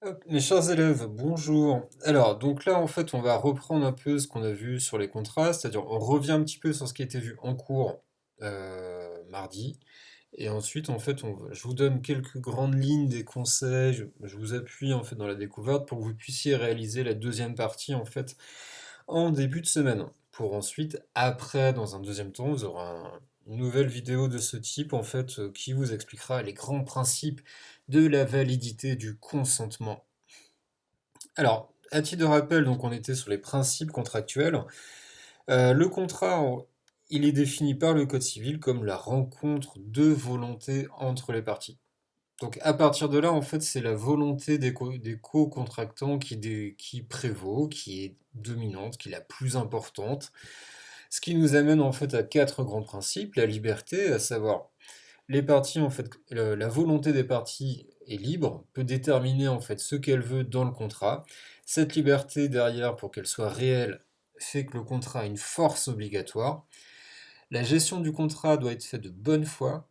Hop, mes chers élèves, bonjour. Alors, donc là, en fait, on va reprendre un peu ce qu'on a vu sur les contrats, c'est-à-dire on revient un petit peu sur ce qui a été vu en cours mardi, et ensuite, en fait, je vous donne quelques grandes lignes des conseils, je vous appuie en fait dans la découverte pour que vous puissiez réaliser la deuxième partie en fait en début de semaine. Pour ensuite, après, dans un deuxième temps, vous aurez une nouvelle vidéo de ce type en fait qui vous expliquera les grands principes de la validité du consentement. Alors, à titre de rappel, donc on était sur les principes contractuels. Le contrat, il est défini par le Code civil comme la rencontre de volontés entre les parties. Donc à partir de là, en fait, c'est la volonté des co-contractants qui prévaut, qui est dominante, qui est la plus importante. Ce qui nous amène en fait à quatre grands principes. La liberté, à savoir les parties, en fait, la volonté des parties est libre, peut déterminer en fait ce qu'elle veut dans le contrat. Cette liberté derrière, pour qu'elle soit réelle, fait que le contrat a une force obligatoire. La gestion du contrat doit être faite de bonne foi.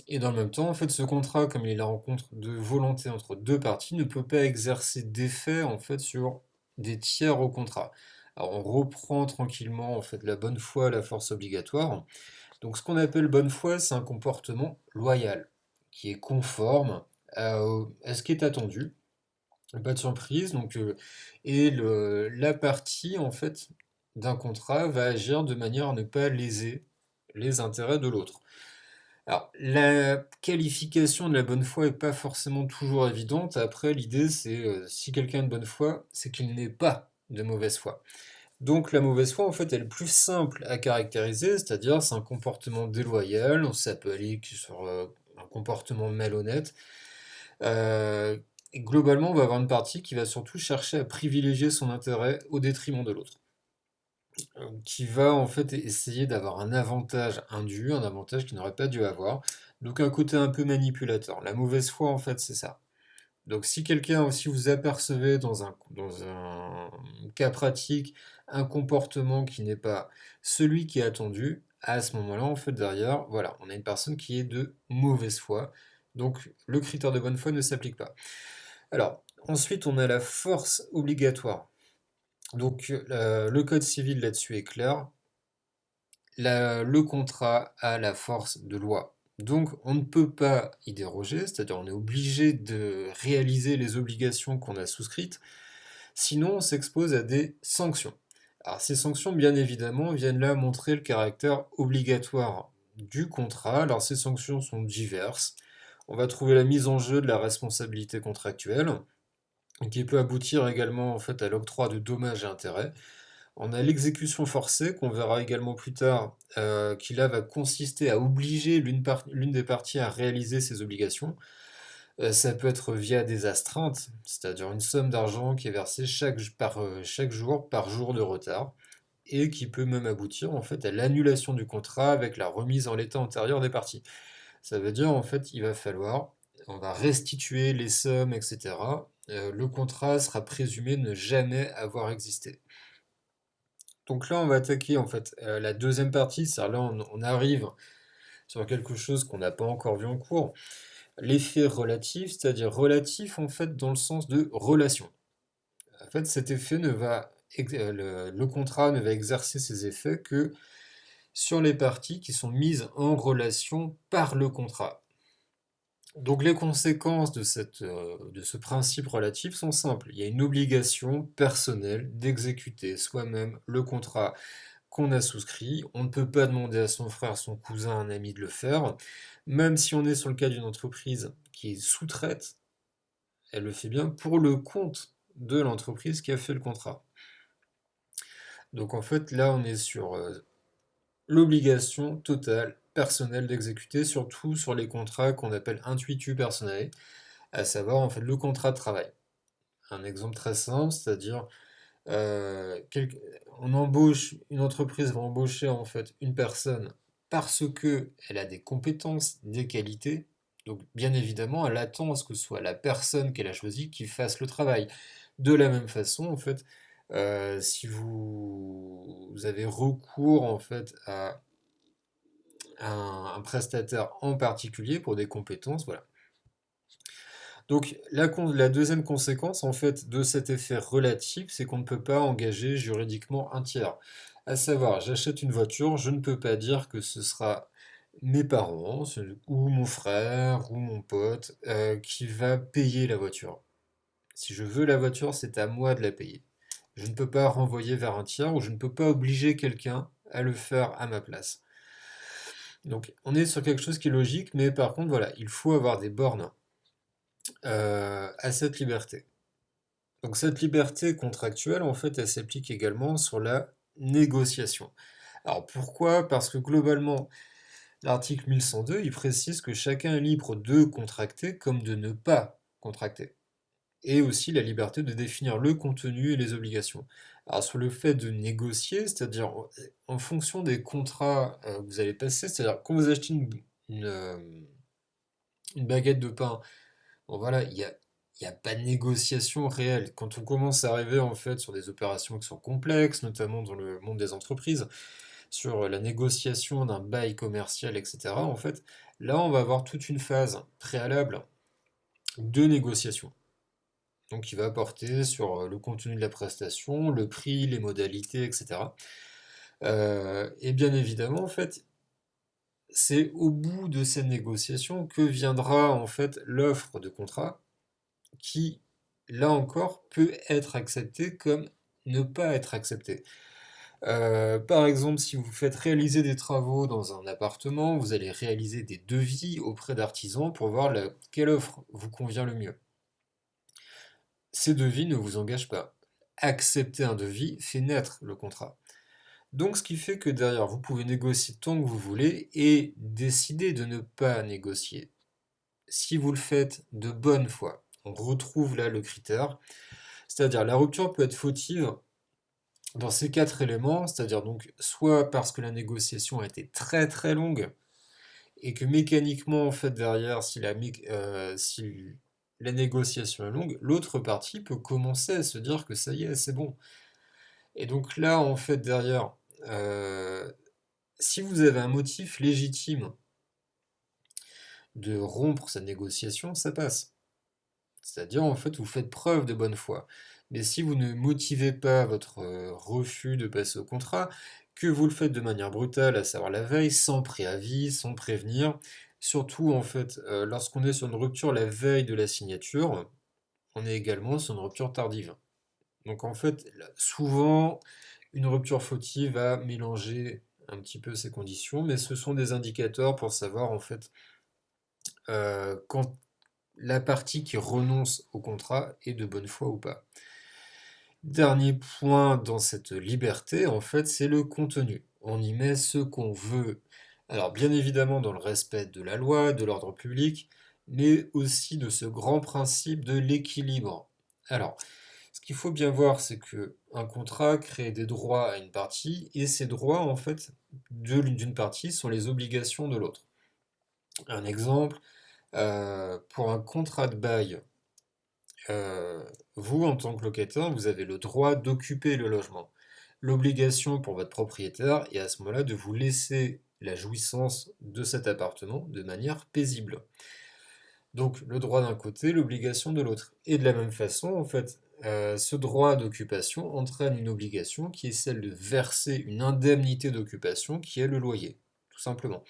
Et dans le même temps, en fait, ce contrat, comme il est la rencontre de volonté entre deux parties, ne peut pas exercer d'effet en fait sur des tiers au contrat. Alors on reprend tranquillement en fait la bonne foi, la force obligatoire. Donc ce qu'on appelle bonne foi, c'est un comportement loyal, qui est conforme à ce qui est attendu, pas de surprise. La partie en fait d'un contrat va agir de manière à ne pas léser les intérêts de l'autre. Alors la qualification de la bonne foi n'est pas forcément toujours évidente. Après, l'idée c'est si quelqu'un a de bonne foi, c'est qu'il n'est pas de mauvaise foi. Donc la mauvaise foi, en fait, elle est plus simple à caractériser, c'est-à-dire c'est un comportement déloyal, ça peut aller sur un comportement malhonnête. Et globalement, on va avoir une partie qui va surtout chercher à privilégier son intérêt au détriment de l'autre, qui va en fait essayer d'avoir un avantage indu, un avantage qu'il n'aurait pas dû avoir. Donc un côté un peu manipulateur. La mauvaise foi, en fait, c'est ça. Donc si vous apercevez dans un cas pratique un comportement qui n'est pas celui qui est attendu, à ce moment-là, en fait, derrière, voilà, on a une personne qui est de mauvaise foi. Donc le critère de bonne foi ne s'applique pas. Alors, ensuite, on a la force obligatoire. Donc le code civil là-dessus est clair. Le contrat a la force de loi. Donc on ne peut pas y déroger, c'est-à-dire on est obligé de réaliser les obligations qu'on a souscrites, sinon on s'expose à des sanctions. Alors ces sanctions, bien évidemment, viennent là montrer le caractère obligatoire du contrat. Alors ces sanctions sont diverses. On va trouver la mise en jeu de la responsabilité contractuelle, qui peut aboutir également en fait à l'octroi de dommages et intérêts. On a l'exécution forcée, qu'on verra également plus tard, qui là va consister à obliger l'une des parties à réaliser ses obligations. Ça peut être via des astreintes, c'est-à-dire une somme d'argent qui est versée chaque jour par jour de retard, et qui peut même aboutir en fait à l'annulation du contrat avec la remise en l'état antérieur des parties. Ça veut dire en fait on va restituer les sommes, etc. Le contrat sera présumé ne jamais avoir existé. Donc là, on va attaquer en fait la deuxième partie, c'est-à-dire là, on arrive sur quelque chose qu'on n'a pas encore vu en cours. L'effet relatif, c'est-à-dire relatif en fait dans le sens de relation. En fait, cet effet ne va, le contrat ne va exercer ses effets que sur les parties qui sont mises en relation par le contrat. Donc les conséquences de ce principe relatif sont simples. Il y a une obligation personnelle d'exécuter soi-même le contrat qu'on a souscrit. On ne peut pas demander à son frère, son cousin, un ami de le faire. Même si on est sur le cas d'une entreprise qui sous-traite, elle le fait bien pour le compte de l'entreprise qui a fait le contrat. Donc en fait, là, on est sur l'obligation totale, personnelle d'exécuter, surtout sur les contrats qu'on appelle intuitu personae, à savoir en fait le contrat de travail. Un exemple très simple, c'est-à-dire euh, quel- une entreprise va embaucher en fait une personne parce que elle a des compétences, des qualités. Donc bien évidemment, elle attend à ce que ce soit la personne qu'elle a choisie qui fasse le travail. De la même façon, en fait, si vous avez recours en fait à un prestataire en particulier pour des compétences, voilà. Donc la deuxième conséquence en fait de cet effet relatif, c'est qu'on ne peut pas engager juridiquement un tiers. À savoir, j'achète une voiture, je ne peux pas dire que ce sera mes parents, ou mon frère, ou mon pote, qui va payer la voiture. Si je veux la voiture, c'est à moi de la payer. Je ne peux pas renvoyer vers un tiers ou je ne peux pas obliger quelqu'un à le faire à ma place. Donc on est sur quelque chose qui est logique, mais par contre, voilà, il faut avoir des bornes à cette liberté. Donc cette liberté contractuelle, en fait, elle s'applique également sur la négociation. Alors pourquoi? Parce que globalement, l'article 1102, il précise que chacun est libre de contracter comme de ne pas contracter. Et aussi la liberté de définir le contenu et les obligations. Alors sur le fait de négocier, c'est-à-dire en fonction des contrats que vous allez passer, c'est-à-dire quand vous achetez une baguette de pain, bon voilà, il y a pas de négociation réelle. Quand on commence à arriver en fait sur des opérations qui sont complexes, notamment dans le monde des entreprises, sur la négociation d'un bail commercial, etc., en fait, là on va avoir toute une phase préalable de négociation. Donc qui va porter sur le contenu de la prestation, le prix, les modalités, etc. Et bien évidemment, en fait, c'est au bout de ces négociations que viendra en fait l'offre de contrat qui, là encore, peut être acceptée comme ne pas être acceptée. Par exemple, si vous faites réaliser des travaux dans un appartement, vous allez réaliser des devis auprès d'artisans pour voir quelle offre vous convient le mieux. Ces devis ne vous engagent pas. Accepter un devis fait naître le contrat. Donc ce qui fait que derrière, vous pouvez négocier tant que vous voulez et décider de ne pas négocier. Si vous le faites de bonne foi, on retrouve là le critère, c'est-à-dire la rupture peut être fautive dans ces quatre éléments, c'est-à-dire donc soit parce que la négociation a été très très longue et que mécaniquement en fait derrière, si la négociation est longue, l'autre partie peut commencer à se dire que ça y est, c'est bon. Et donc là, en fait, derrière, euh, si vous avez un motif légitime de rompre cette négociation, ça passe. C'est-à-dire, en fait, vous faites preuve de bonne foi. Mais si vous ne motivez pas votre refus de passer au contrat, que vous le faites de manière brutale, à savoir la veille, sans préavis, sans prévenir, surtout, en fait, lorsqu'on est sur une rupture la veille de la signature, on est également sur une rupture tardive. Donc, en fait, souvent, une rupture fautive va mélanger un petit peu ces conditions, mais ce sont des indicateurs pour savoir en fait quand la partie qui renonce au contrat est de bonne foi ou pas. Dernier point dans cette liberté, en fait, c'est le contenu. On y met ce qu'on veut. Alors, bien évidemment, dans le respect de la loi, de l'ordre public, mais aussi de ce grand principe de l'équilibre. Alors, ce qu'il faut bien voir, c'est que un contrat crée des droits à une partie, et ces droits, en fait, d'une partie sont les obligations de l'autre. Un exemple, pour un contrat de bail, euh, vous, en tant que locataire, vous avez le droit d'occuper le logement. L'obligation pour votre propriétaire est à ce moment-là de vous laisser la jouissance de cet appartement de manière paisible. Donc le droit d'un côté, l'obligation de l'autre. Et de la même façon, en fait, ce droit d'occupation entraîne une obligation qui est celle de verser une indemnité d'occupation qui est le loyer, tout simplement.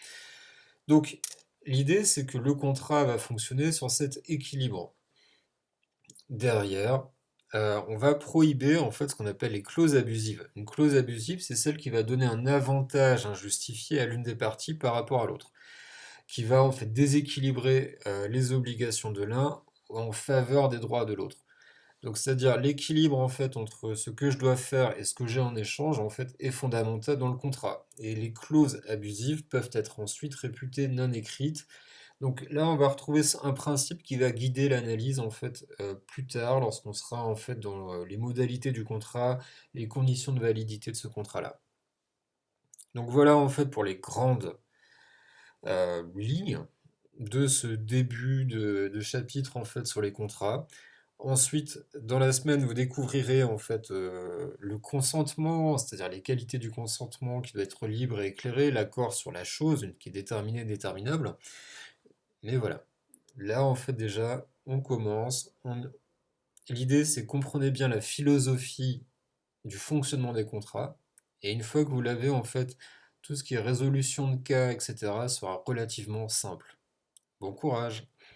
Donc l'idée, c'est que le contrat va fonctionner sur cet équilibre. Derrière, on va prohiber en fait ce qu'on appelle les clauses abusives. Une clause abusive, c'est celle qui va donner un avantage injustifié à l'une des parties par rapport à l'autre, qui va en fait déséquilibrer les obligations de l'un en faveur des droits de l'autre. Donc c'est-à-dire l'équilibre en fait entre ce que je dois faire et ce que j'ai en échange en fait est fondamental dans le contrat. Et les clauses abusives peuvent être ensuite réputées non écrites. Donc là on va retrouver un principe qui va guider l'analyse en fait plus tard lorsqu'on sera en fait dans les modalités du contrat, les conditions de validité de ce contrat-là. Donc voilà en fait pour les grandes lignes de ce début de chapitre en fait sur les contrats. Ensuite, dans la semaine, vous découvrirez en fait le consentement, c'est-à-dire les qualités du consentement qui doit être libre et éclairé, l'accord sur la chose qui est déterminé et déterminable. Mais voilà, là en fait déjà, on commence. L'idée, c'est comprenez bien la philosophie du fonctionnement des contrats. Et une fois que vous l'avez, en fait, tout ce qui est résolution de cas, etc., sera relativement simple. Bon courage!